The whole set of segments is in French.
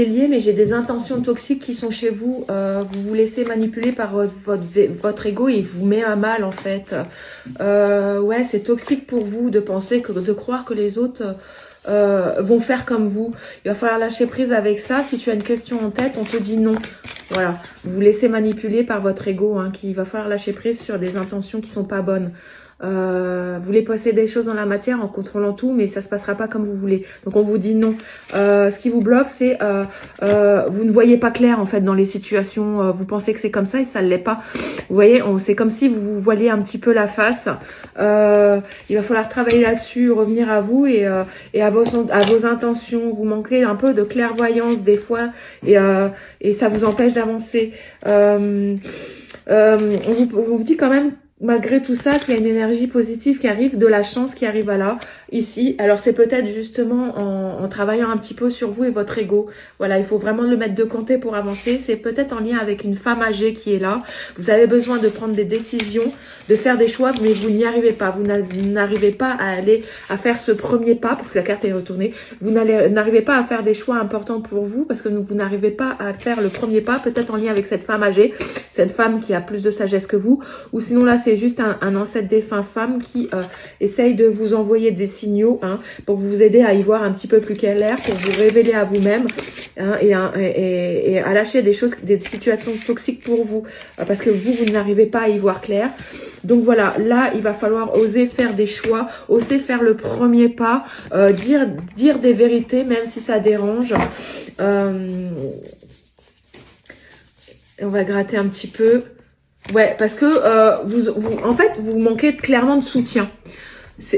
Bélier, mais j'ai des intentions toxiques qui sont chez vous. Vous vous laissez manipuler par votre ego et il vous met à mal en fait. Ouais, c'est toxique pour vous de penser, de croire que les autres vont faire comme vous. Il va falloir lâcher prise avec ça. Si tu as une question en tête, on te dit non. Voilà, vous vous laissez manipuler par votre ego, hein, qu'il va falloir lâcher prise sur des intentions qui sont pas bonnes. Vous voulez passer des choses dans la matière en contrôlant tout, mais ça se passera pas comme vous voulez. Donc on vous dit non. Ce qui vous bloque, c'est vous ne voyez pas clair en fait dans les situations. Vous pensez que c'est comme ça et ça ne l'est pas. Vous voyez, c'est comme si vous vous voiliez un petit peu la face. Il va falloir travailler là-dessus, revenir à vous et à vos intentions. Vous manquez un peu de clairvoyance des fois et ça vous empêche d'avancer. On vous dit quand même, malgré tout ça, qu'il y a une énergie positive qui arrive, de la chance qui arrive à là, ici. Alors c'est peut-être justement en travaillant un petit peu sur vous et votre ego. Voilà, il faut vraiment le mettre de côté pour avancer. C'est peut-être en lien avec une femme âgée qui est là. Vous avez besoin de prendre des décisions, de faire des choix, mais vous n'y arrivez pas. Vous n'arrivez pas à faire ce premier pas, parce que la carte est retournée. Vous n'arrivez pas à faire des choix importants pour vous, parce que vous n'arrivez pas à faire le premier pas, peut-être en lien avec cette femme âgée, cette femme qui a plus de sagesse que vous, ou sinon là c'est juste un ancêtre défunt femme qui essaye de vous envoyer des signaux, hein, pour vous aider à y voir un petit peu plus clair, pour vous révéler à vous-même, hein, et à lâcher des situations toxiques pour vous, parce que vous n'arrivez pas à y voir clair. Donc voilà, là il va falloir oser faire des choix, oser faire le premier pas, dire des vérités même si ça dérange. On va gratter un petit peu. Ouais, parce que en fait, vous manquez clairement de soutien.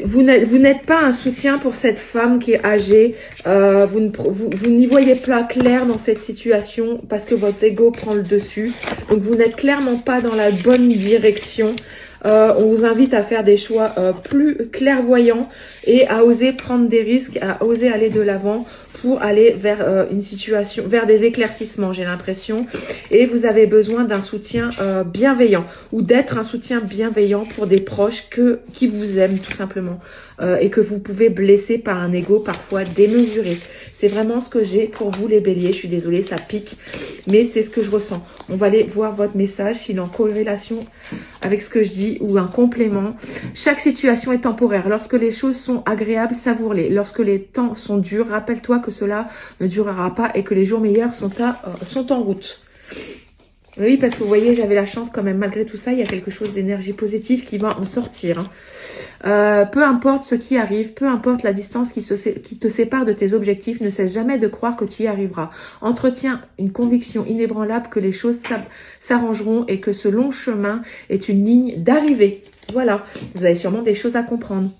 Vous n'êtes pas un soutien pour cette femme qui est âgée. Vous n'y voyez pas clair dans cette situation parce que votre ego prend le dessus. Donc, vous n'êtes clairement pas dans la bonne direction. On vous invite à faire des choix plus clairvoyants et à oser prendre des risques, à oser aller de l'avant pour aller vers une situation, vers des éclaircissements, j'ai l'impression. Et vous avez besoin d'un soutien bienveillant ou d'être un soutien bienveillant pour des proches qui vous aiment tout simplement et que vous pouvez blesser par un ego parfois démesuré. C'est vraiment ce que j'ai pour vous les béliers. Je suis désolée, ça pique, mais c'est ce que je ressens. On va aller voir votre message, s'il est en corrélation avec ce que je dis ou un complément. Chaque situation est temporaire. Lorsque les choses sont agréables, savoure-les. Lorsque les temps sont durs, rappelle-toi que cela ne durera pas et que les jours meilleurs sont en route. Oui, parce que vous voyez, j'avais la chance quand même, malgré tout ça, il y a quelque chose d'énergie positive qui va en sortir. Hein. Peu importe ce qui arrive, peu importe la distance qui te sépare de tes objectifs, ne cesse jamais de croire que tu y arriveras. Entretiens une conviction inébranlable que les choses s'arrangeront et que ce long chemin est une ligne d'arrivée. Voilà, vous avez sûrement des choses à comprendre.